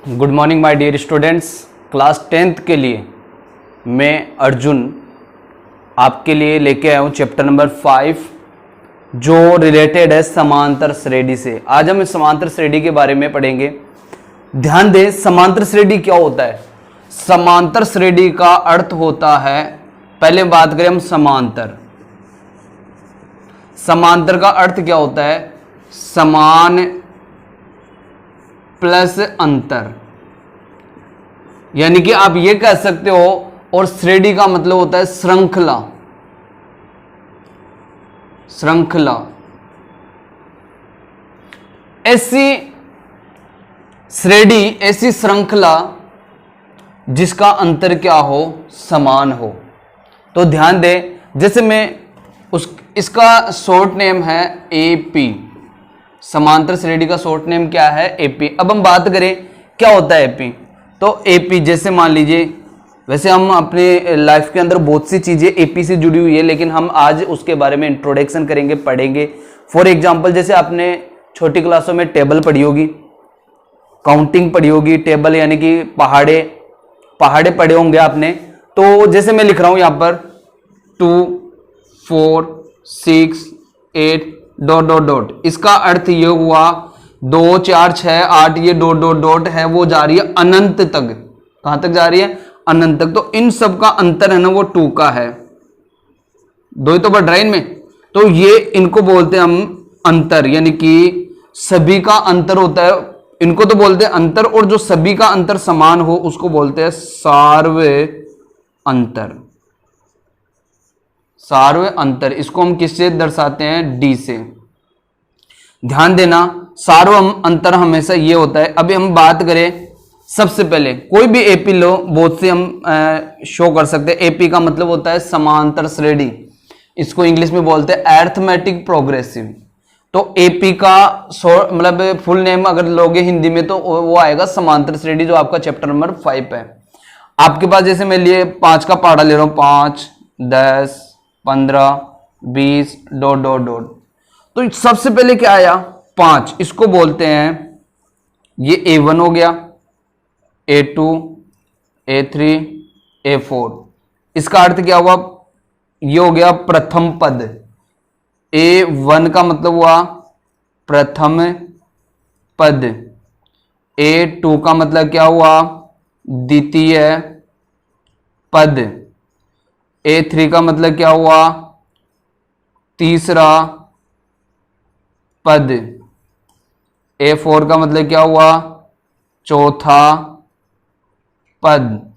Good morning my dear students. Class 10th के लिए मैं अर्जुन आपके लिए लेके आया हूँ चैप्टर नंबर 5 जो रिलेटेड है समांतर श्रेणी से। आज हम समांतर श्रेणी के बारे में पढ़ेंगे। ध्यान दें, समांतर श्रेणी क्या होता है। समांतर श्रेणी का अर्थ होता है, पहले बात करें हम समांतर। समांतर का अर्थ क्या होता है? समान प्लस अंतर, यानी कि आप ये कह सकते हो। और श्रेणी का मतलब होता है श्रृंखला। श्रृंखला ऐसी श्रेणी, ऐसी श्रृंखला जिसका अंतर क्या हो? समान हो। तो ध्यान दें, जैसे मैं इसका शॉर्ट नेम है एपी। समांतर श्रेणी का शॉर्ट नेम क्या है? एपी। अब हम बात करें क्या होता है एपी। तो एपी जैसे मान लीजिए, वैसे हम अपने लाइफ के अंदर बहुत सी चीजें एपी से जुड़ी हुई है, लेकिन हम आज उसके बारे में इंट्रोडक्शन करेंगे, पढ़ेंगे। फॉर एग्जांपल, जैसे आपने छोटी क्लासों में टेबल पढ़ी होगी, काउंटिंग पढ़ी होगी। टेबल यानी कि पहाड़े पढ़े होंगे आपने। तो जैसे मैं लिख रहा हूं यहां पर 2 4 6 8 ... इसका अर्थ ये हुआ 2 4 6 8, ये ... है, वो जा रही है अनंत तक। कहां तक जा रही है? अनंत तक। तो इन सब का अंतर है ना, वो 2 का है। 2 ही तो बढ़ रहा है इनमें। तो ये इनको बोलते हैं हम अंतर, यानी कि सभी का अंतर होता है, इनको तो बोलते हैं अंतर। और जो सभी का अंतर समान हो उसको बोलते हैं सार्व अंतर। सार्व अंतर, इसको हम किससे दर्शाते हैं? डी से। ध्यान देना, सार्व अंतर हमेशा ये होता है। अभी हम बात करें, सबसे पहले कोई भी एपी लो, बहुत से हम शो कर सकते हैं। एपी का मतलब होता है समांतर श्रेणी, इसको इंग्लिश में बोलते हैं अरिथमेटिक प्रोग्रेसिव। तो एपी का मतलब फुल नेम अगर लोगे हिंदी में तो वो आएगा समांतर श्रेणी, जो आपका चैप्टर नंबर 5 है। आपके पास जैसे मैं लिए 5 का पहाड़ा ले रहा हूं, 5 10 15 20 ... तो सबसे पहले क्या आया? 5। इसको बोलते हैं, ये A1 हो गया, A2 A3 A4। इसका अर्थ क्या हुआ? ये हो गया प्रथम पद। A1 का मतलब हुआ प्रथम पद। A2 का मतलब क्या हुआ? द्वितीय पद। A3 का मतलब क्या हुआ? तीसरा पद। A4 का मतलब क्या हुआ? चौथा पद।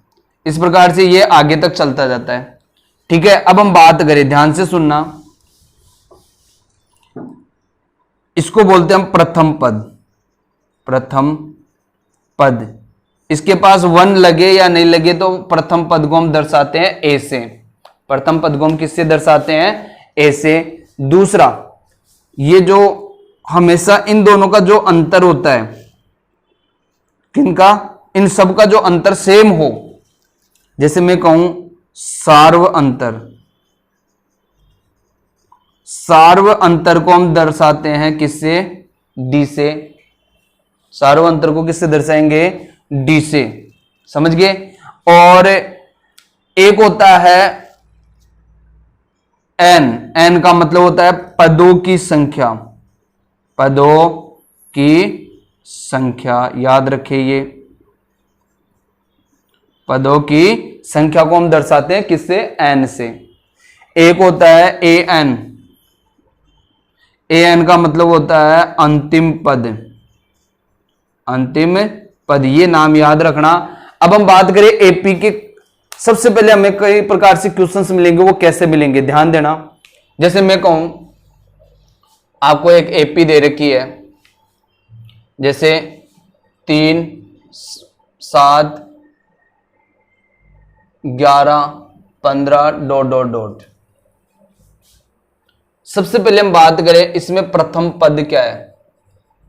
इस प्रकार से ये आगे तक चलता जाता है। ठीक है, अब हम बात करें, ध्यान से सुनना। इसको बोलते हैं हम प्रथम पद। प्रथम पद, इसके पास 1 लगे या नहीं लगे तो प्रथम पद को हम दर्शाते हैं ए से। प्रथम पद को हम किससे दर्शाते हैं? ए से। दूसरा, ये जो हमेशा इन दोनों का जो अंतर होता है, किनका? इन सब का जो अंतर सेम हो, जैसे मैं कहूं सार्व अंतर। सार्व अंतर को हम दर्शाते हैं किससे? डी से। सार्व अंतर को किससे दर्शाएंगे? डी से। समझ गए? और एक होता है एन का मतलब होता है पदों की संख्या। पदों की संख्या, याद रखिए ये। पदों की संख्या को हम दर्शाते हैं किससे? एन से। एक होता है एन। एन का मतलब होता है अंतिम पद। अंतिम पद, ये नाम याद रखना। अब हम बात करें एपी के। सबसे पहले हमें कई प्रकार से क्वेश्चंस मिलेंगे, वो कैसे मिलेंगे ध्यान देना। जैसे मैं कहूं, आपको एक एपी दे रखी है, जैसे 3 7 11 15 ... सबसे पहले हम बात करें, इसमें प्रथम पद क्या है?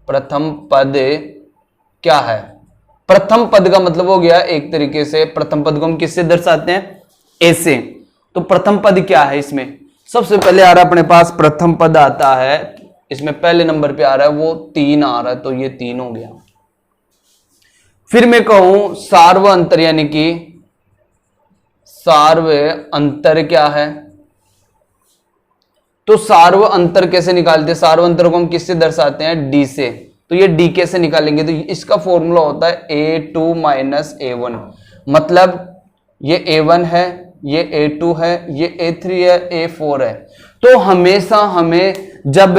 प्रथम पद क्या है? प्रथम पद का मतलब हो गया एक तरीके से, प्रथम पद को हम किससे दर्शाते हैं? ए से। तो प्रथम पद क्या है इसमें? सबसे पहले आ रहा है अपने पास प्रथम पद आता है, इसमें पहले नंबर पे आ रहा है वो 3 आ रहा है, तो ये 3 हो गया। फिर मैं कहूं सार्व अंतर, यानी कि सार्व अंतर क्या है? तो सार्व अंतर कैसे निकालते हैं? सार्व अंतर को हम किससे दर्शाते हैं? डी से। तो ये डी कैसे निकालेंगे? तो इसका फॉर्मूला होता है A2 माइनस A1। मतलब ये A1 है, ये A2 है, ये A3 है, A4 है। तो हमेशा हमें जब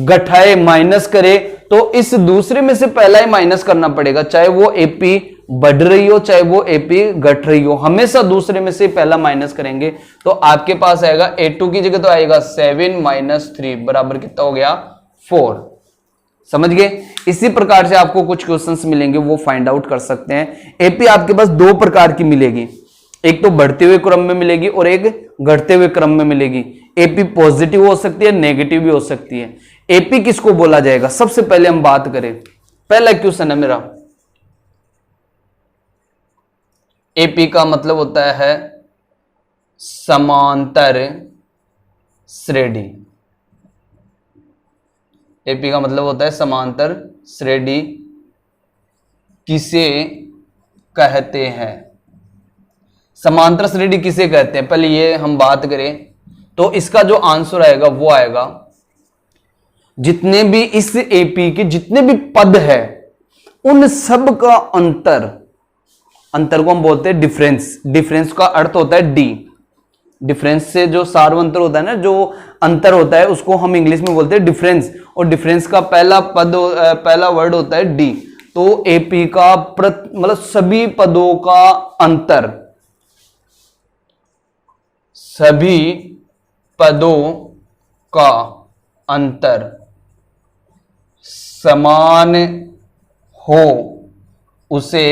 गठाए माइनस करे तो इस दूसरे में से पहला ही माइनस करना पड़ेगा, चाहे वो AP बढ़ रही हो चाहे वो AP घट रही हो, हमेशा दूसरे में से पहला माइनस करेंगे। तो आपके पास आएगा A2 की जगह तो आएगा 7 माइनस 3 बराबर कितना हो गया? 4। समझ गए? इसी प्रकार से आपको कुछ क्वेश्चंस मिलेंगे, वो फाइंड आउट कर सकते हैं। AP आपके पास दो प्रकार की मिलेगी, एक तो बढ़ते हुए क्रम में मिलेगी और एक घटते हुए क्रम में मिलेगी। AP पॉजिटिव हो सकती है, नेगेटिव भी हो सकती है। AP किसको बोला जाएगा? सबसे पहले हम बात करें, पहला क्वेश्चन है मेरा, AP का मतलब होता है समांतर श्रेणी। AP का मतलब होता है समांतर श्रेणी। किसे कहते हैं? समांतर श्रेणी किसे कहते हैं? पहले ये हम बात करें तो इसका जो आंसर आएगा वो आएगा, जितने भी इस AP के जितने भी पद है उन सब का अंतर, अंतर को हम बोलते हैं डिफरेंस। डिफरेंस का अर्थ होता है डी। डिफरेंस से जो सार्वंतर होता है ना, जो अंतर होता है, उसको हम इंग्लिश में बोलते हैं डिफरेंस। और डिफरेंस का पहला वर्ड होता है डी। तो AP का मतलब सभी पदों का अंतर, सभी पदों का अंतर समान हो उसे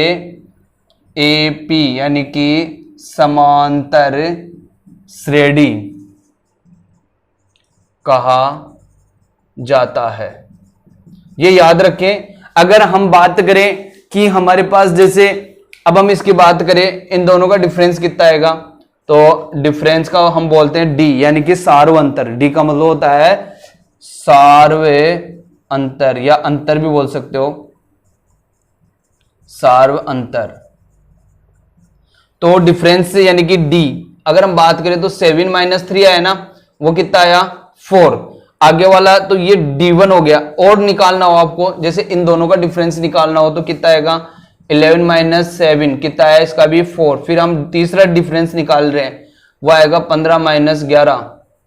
AP यानी कि समांतर श्रेणी कहा जाता है। ये याद रखें। अगर हम बात करें कि हमारे पास जैसे, अब हम इसकी बात करें, इन दोनों का डिफरेंस कितना आएगा? तो डिफरेंस का हम बोलते हैं डी, यानी कि सार्व अंतर। डी का मतलब होता है सार्व अंतर, या अंतर भी बोल सकते हो, सार्व अंतर। तो डिफरेंस यानी कि डी, अगर हम बात करें तो 7 माइनस 3 आया ना, वो कितना आया? 4। आगे वाला तो ये D1 हो गया। और निकालना हो आपको, जैसे इन दोनों का डिफरेंस निकालना हो तो कितना आएगा? 11 माइनस 7 कितना है? इसका भी 4। फिर हम तीसरा डिफरेंस निकाल रहे हैं, वो आएगा 15 माइनस 11।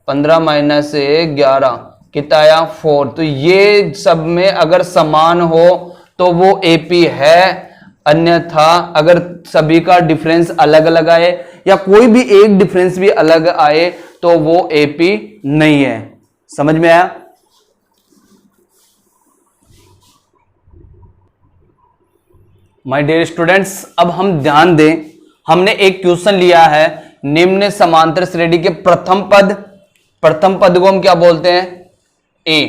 15 माइनस 11 कितना आया? 4। तो ये सब में अगर समान हो तो वो AP है, अन्यथा अगर सभी का डिफरेंस अलग अलग आए या कोई भी एक डिफरेंस भी अलग आए तो वो AP नहीं है। समझ में आया? माय डियर स्टूडेंट्स, अब हम ध्यान दें, हमने एक क्वेश्चन लिया है, निम्न समांतर श्रेणी के प्रथम पद को हम क्या बोलते हैं? A।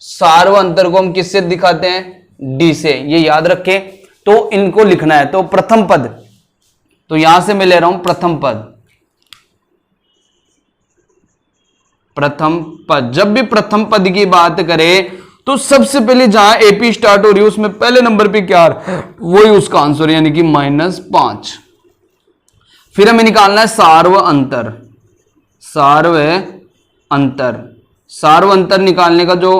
सार्व अंतर को हम किससे दिखाते हैं? D से। ये याद रखें। तो इनको लिखना है। तो प्रथम पद, तो यहां से मैं ले रहा हूं प्रथम पद। प्रथम पद, जब भी प्रथम पद की बात करें तो सबसे पहले जहां AP स्टार्ट हो रही है उसमें पहले नंबर पे क्या, वही उसका आंसर, यानी कि -5। फिर हमें निकालना है सार्व अंतर। सार्व अंतर, सार्व अंतर निकालने का जो,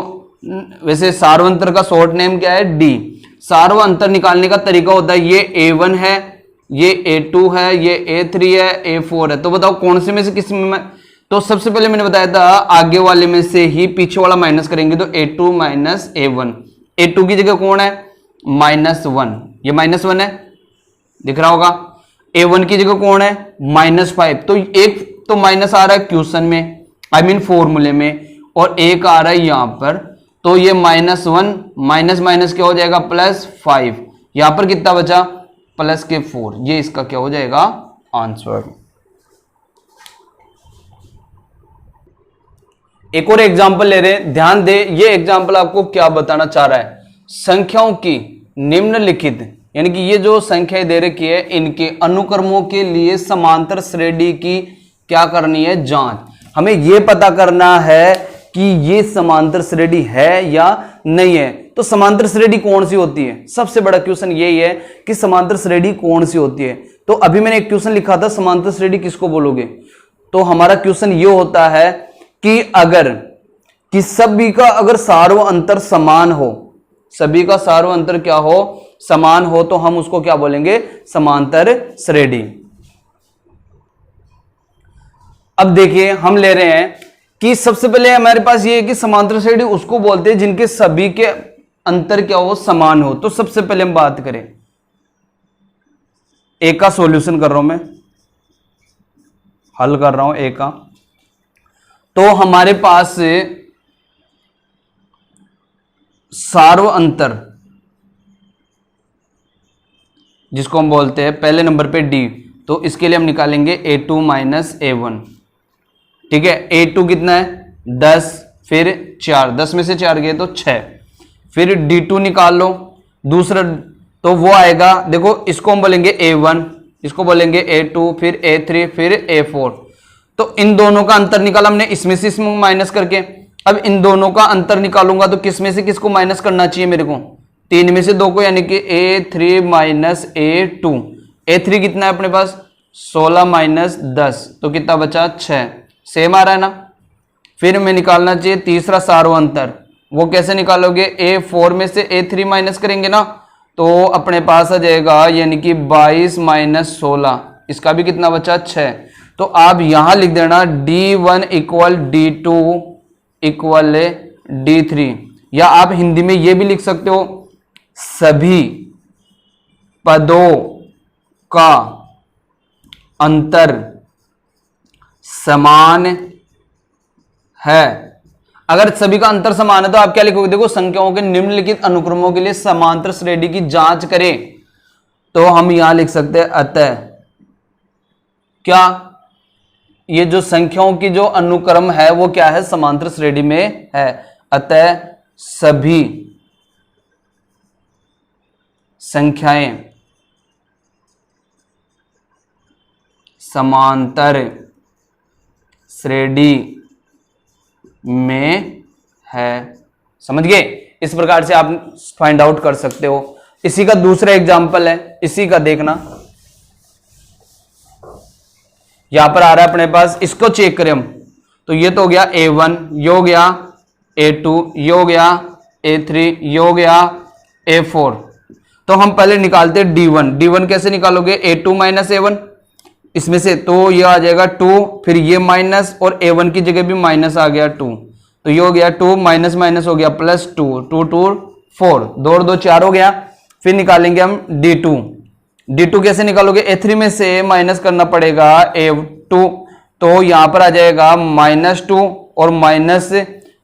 वैसे सार्व अंतर का शॉर्ट नेम क्या है? D। सार्व अंतर निकालने का तरीका होता है, ये A1 है, ये A2 है, ये A3 है, A4 है। तो बताओ कौन से में से किस में? तो सबसे पहले मैंने बताया था आगे वाले में से ही पीछे वाला माइनस करेंगे, तो A2 माइनस A1। A2 की जगह कौन है? -1। ये -1 है, दिख रहा होगा। A1 की जगह कौन है? -5। तो एक तो माइनस आ रहा है क्वेश्चन में, आई मीन फॉर्मूले में, और एक आ रहा है यहां पर। तो ये -1 माइनस माइनस क्या हो जाएगा? +5। यहां पर कितना बचा? +4। ये इसका क्या हो जाएगा? आंसर। एक और एग्जाम्पल ले रहे हैं, ध्यान दे। ये एग्जाम्पल आपको क्या बताना चाह रहा है? संख्याओं की निम्नलिखित, यानी कि ये जो संख्याएं दे रखी है, इनके अनुक्रमों के लिए समांतर श्रेणी की क्या करनी है? जांच। हमें यह पता करना है कि ये समांतर श्रेणी है या नहीं है। तो समांतर श्रेणी कौन सी होती है? सबसे बड़ा क्वेश्चन यही है कि समांतर श्रेणी कौन सी होती है। तो अभी मैंने एक क्वेश्चन लिखा था, समांतर श्रेणी किसको बोलोगे? तो हमारा क्वेश्चन ये होता है कि अगर कि सभी का अगर सार्व अंतर समान हो, सभी का सार्व अंतर क्या हो? समान हो, तो हम उसको क्या बोलेंगे? समांतर श्रेणी। अब देखिए हम ले रहे हैं कि सबसे पहले हमारे पास ये है कि समांतर श्रेणी उसको बोलते हैं जिनके सभी के अंतर क्या हो? समान हो। तो सबसे पहले हम बात करें, ए का सॉल्यूशन कर रहा हूं मैं, हल कर रहा हूं ए का। तो हमारे पास सार्व अंतर जिसको हम बोलते हैं पहले नंबर पे डी, तो इसके लिए हम निकालेंगे a2 माइनस a1। ठीक है, a2 कितना है? 10, फिर 4, 10 में से 4 गए तो 6, फिर d2 निकाल लो दूसरा, तो वो आएगा, देखो इसको हम बोलेंगे a1, इसको बोलेंगे a2, फिर a3, फिर a4। तो इन दोनों का अंतर निकाला हमने, इसमें से इसमें माइनस करके। अब इन दोनों का अंतर निकालूंगा तो किस में से किसको माइनस करना चाहिए मेरे को? 3 में से 2 को, यानी कि a3 माइनस a2। a3 कितना है अपने पास? 16 माइनस 10, तो कितना बचा? 6। सेम आ रहा है ना? फिर हमें निकालना चाहिए तीसरा सार्व अंतर। वो कैसे निकालोगे? a4 में से a3 माइनस करेंगे ना, तो अपने पास आ जाएगा, यानी कि 22 माइनस 16, इसका भी कितना बचा? 6। तो आप यहां लिख देना d1 equal d2 equal d3, या आप हिंदी में यह भी लिख सकते हो, सभी पदों का अंतर समान है। अगर सभी का अंतर समान है तो आप क्या लिखोगे? देखो, संख्याओं के निम्नलिखित अनुक्रमों के लिए समांतर श्रेणी की जांच करें, तो हम यहां लिख सकते हैं अतः क्या ये जो संख्याओं की जो अनुक्रम है वो क्या है? समांतर श्रेणी में है। अतः सभी संख्याएं समांतर श्रेणी में है। समझ गए? इस प्रकार से आप फाइंड आउट कर सकते हो। इसी का दूसरा एग्जांपल है, इसी का देखना, यहां पर आ रहा है अपने पास, इसको चेक करें हम, तो ये तो हो गया a1, ये हो गया a2, ये हो गया a3, ये हो गया a4। तो हम पहले निकालते हैं d1। d1 कैसे निकालोगे? a2 माइनस a1, इसमें से तो ये आ जाएगा 2, फिर ये माइनस, और a1 की जगह भी माइनस आ गया 2, तो ये हो गया 2 माइनस माइनस हो गया प्लस 2, 2 2 4, 2 और 2 4 हो गया। फिर निकालेंगे हम d2। d2 कैसे निकालोगे? a3 में से माइनस करना पड़ेगा a2, तो यहां पर आ जाएगा -2 और माइनस,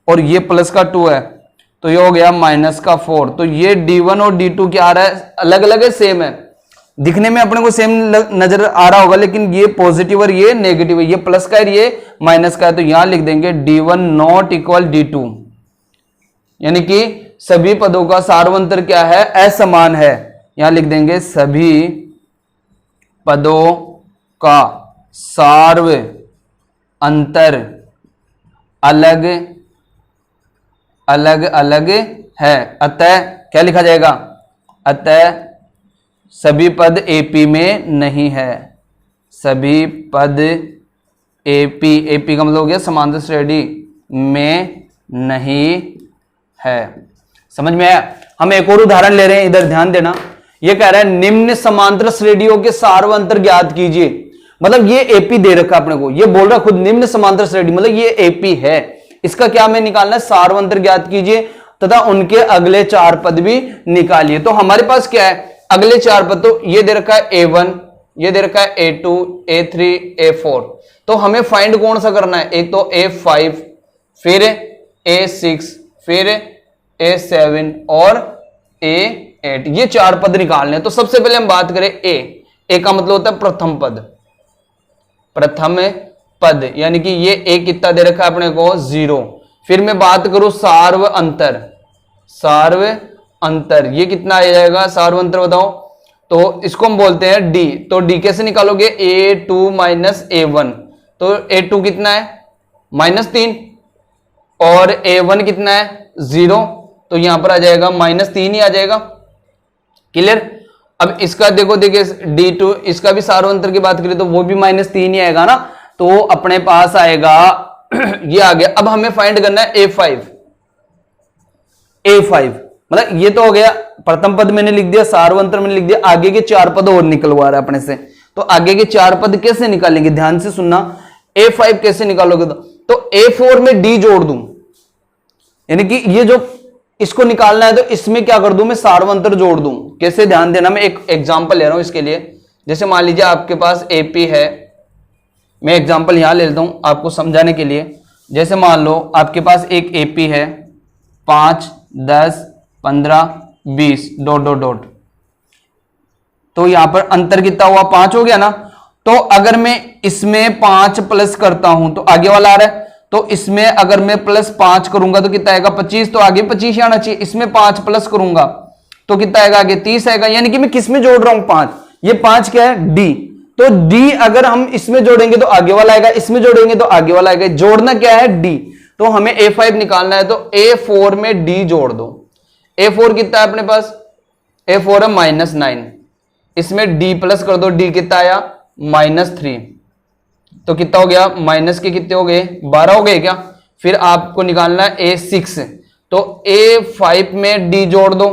और ये प्लस का 2 है, तो ये हो गया -4। तो ये d1 और d2 क्या आ रहा है? अलग अलग है, सेम है, दिखने में अपने को सेम नजर आ रहा होगा, लेकिन ये पॉजिटिव और ये नेगेटिव है, ये प्लस का है, ये माइनस का है। तो यहां लिख देंगे d1 नॉट इक्वल d2, यानी कि सभी पदों का सार्वंतर क्या है? असमान है। यहां लिख देंगे सभी पदों का सार्व अंतर अलग अलग अलग है। अतः क्या लिखा जाएगा? अतः सभी पद AP में नहीं है। सभी पद AP का मतलब हो गया समांतर श्रेणी में नहीं है। समझ में आया? हम एक और उदाहरण ले रहे हैं, इधर ध्यान देना। ये कह रहा है निम्न समांतर श्रेणियों के सार्व अंतर ज्ञात कीजिए। मतलब ये AP दे रखा अपने को, ये बोल रहा खुद निम्न समांतर श्रेणी, मतलब ये AP है, इसका क्या हमें निकालना है? सार्व अंतर ज्ञात कीजिए तथा उनके अगले 4 पद भी निकालिए। तो हमारे पास क्या है? अगले 4 पद, तो ये दे रखा है a1, ये दे रखा है a2, a3, a4। तो हमें फाइंड कौन सा करना है? एक तो a5, फिर a6, फिर a7 और a8, ये 4 पद निकालने हैं। तो सबसे पहले हम बात करें a का मतलब होता है प्रथम पद, प्रथम पद, यानी कि ये a कितना दे रखा है अपने को? 0। फिर मैं बात करूं सार्व अंतर, सार्व अंतर ये कितना आ जाएगा? सार्व अंतर बताओ। तो इसको हम बोलते हैं d। तो d कैसे निकालोगे? a2 माइनस a1, तो a2 कितना है? -3, और a1 कितना है? 0, तो यहां पर आ जाएगा -3 ही आ जाएगा। क्लियर। अब इसका देखो, देखिए D2 इसका भी सार्वंतर की बात करें तो वो भी -3 ही आएगा ना, तो अपने पास आएगा ये आ गया। अब हमें फाइंड करना है A5। मतलब ये तो हो गया, प्रथम पद मैंने लिख दिया, सार्वंतर मैंने लिख दिया, आगे के 4 पद और निकलवा रहा है अपने से। तो आगे के 4 पद कैसे निकालेंगे, ध्यान से सुनना। A5 कैसे निकालोगे, तो A4 में D जोड़ दूं, यानी कि ये जो इसको निकालना है तो इसमें क्या कर दूं मैं, सार्वंतर जोड़ दूं। कैसे, ध्यान देना, मैं एक एग्जांपल ले रहा हूं इसके लिए। जैसे मान लीजिए आपके पास AP है, मैं एग्जांपल यहां ले लेता हूं आपको समझाने के लिए। जैसे मान लो आपके पास एक AP है 5, 10, 15, 20 ... तो यहां पर अंतर कितना हुआ, 5 हो गया ना। तो अगर मैं इसमें 5 प्लस करता हूं तो आगे वाला आ रहा है, तो इसमें अगर मैं +5 करूंगा तो कितना आएगा, 25। तो आगे 25 आना चाहिए। इसमें 5 प्लस करूंगा तो कितना आएगा, आगे 30 आएगा। यानी कि मैं किसमें जोड़ रहा हूं, 5। ये 5 क्या है, D। तो D अगर हम इसमें जोड़ेंगे तो आगे वाला आएगा, इसमें जोड़ेंगे तो आगे वाला आएगा। जोड़ना क्या है, D। तो हमें A5 निकालना है, तो A4 में D जोड़ दो। A4 कितना है अपने पास, A4 है -9। इसमें D प्लस कर दो, D कितना आया, -3। तो कितना हो गया, माइनस के कितने हो गए, 12 हो गए क्या। फिर आपको निकालना है A6, तो A5 में D जोड़ दो।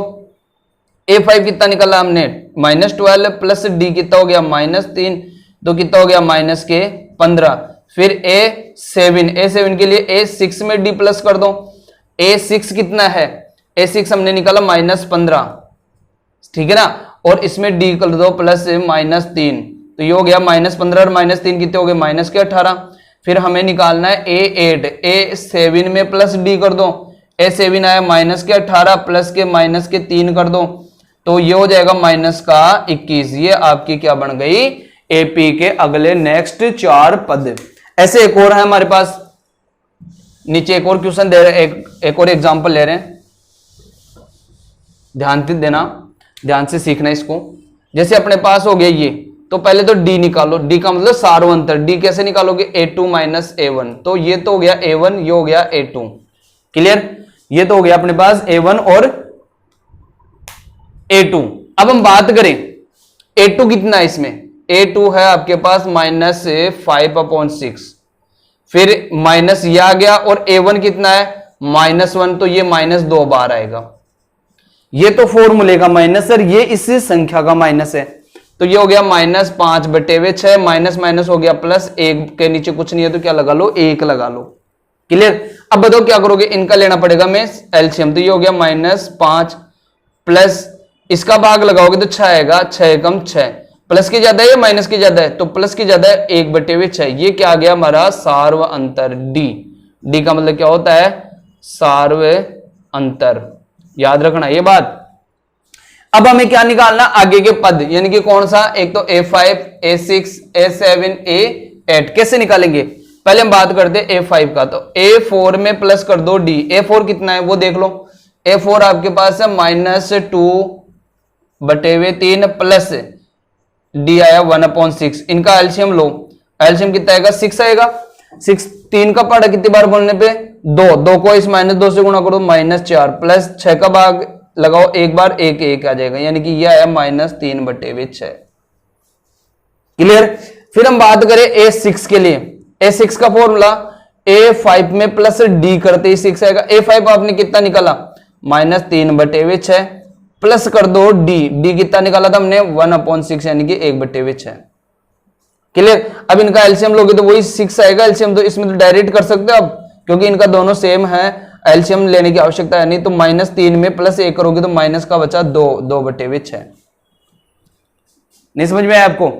A5 कितना निकाला हमने, -12 प्लस D कितना हो गया, -3। तो कितना हो गया, -15। फिर A7 के लिए A6 में D प्लस कर दो। A6 कितना है, A6 हमने निकाला -15, ठीक है ना। और इसमें D कर दो +-3, तो ये हो गया -15 और -3 कितने हो गए, -18। फिर हमें निकालना है A8, A7 में +D कर दो। A7 आया -18 प्लस के -3 कर दो, तो ये हो जाएगा -21। ये आपकी क्या बन गई, AP के अगले नेक्स्ट 4 पद। ऐसे एक और है हमारे पास, नीचे एक और क्वेश्चन दे रहे हैं, एक और एग्जांपल ले रहे हैं, ध्यान से देना, ध्यान से सीखना इसको। जैसे अपने पास हो गया ये, तो पहले तो D निकालो। D का मतलब सार्वंतर। D कैसे निकालोगे, A2 - A1। तो ये तो हो गया A1, ये हो गया A2। क्लियर। ये तो हो गया अपने पास A1 और A2। अब हम बात करें A2 कितना है, इसमें A2 है आपके पास -5/6। फिर माइनस ये आ गया, और A1 कितना है, -1। तो ये -2 बार आएगा। ये तो फॉर्मूले का माइनस है, ये इस संख्या का माइनस है। तो ये हो गया -5/6, माइनस हो गया +1 के नीचे कुछ नहीं है तो क्या लगा लो, 1 लगा लो। क्लियर। अब बताओ क्या करोगे, इनका लेना पड़ेगा मैं एलसीएम। तो ये हो गया -5 प्लस इसका भाग लगाओगे तो 6 आएगा, 6 कम 6। प्लस की ज्यादा है या माइनस की ज्यादा है, तो प्लस की ज्यादा है, 1/6। ये क्या आ गया हमारा, सार्व अंतर D का मतलब क्या होता है, सार्व अंतर। याद रखना ये बात। अब हमें क्या निकालना, आगे के पद, यानी कि कौन सा, एक तो A5, A6, A7, A8। कैसे निकालेंगे, पहले हम बात करते हैं A5 का। तो A4 में प्लस कर दो D। A4 कितना है वो देख लो। A4 आपके पास है -2/3 प्लस D आया 1/6। इनका एलसीएम लो, एलसीएम कितना आएगा, 6 आएगा। 6 3 का पढ़ा कितनी बार बोलने पे, 2 को इस -2 से गुणा करो, -4 प्लस 6 का भाग लगाओ एक बार, 1 आ जाएगा। यानी कि यह आया -3/6। क्लियर। फिर हम बात करें A6 के लिए। A6 का फॉर्मूला, A5 में प्लस D करते ही 6 आएगा। A5 आपने कितना निकाला, -3/6 प्लस कर दो D कितना निकाला था हमने, 1/6 यानी कि 1/6। क्लियर। अब इनका एलसीएम लोगे तो वही 6 आएगा एलसीएम। तो इसमें तो डायरेक्ट कर सकते हो आप, क्योंकि इनका दोनों सेम है, एलसीएम लेने की आवश्यकता है नहीं। तो -3 में +1 करोगे तो माइनस का बचा 2/6। नहीं समझ में आया आपको।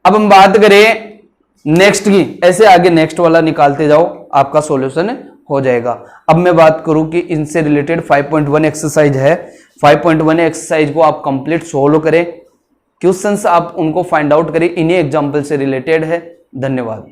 अब हम बात करें नेक्स्ट की, ऐसे आगे नेक्स्ट वाला निकालते जाओ, आपका सॉल्यूशन हो जाएगा। अब मैं बात करूं कि इनसे रिलेटेड 5.1 एक्सरसाइज है। 5.1 एक्सरसाइज को आप कंप्लीट सोल्व करें, क्वेश्चंस आप उनको फाइंड आउट करें, इन्हीं एग्जाम्पल से रिलेटेड है। धन्यवाद।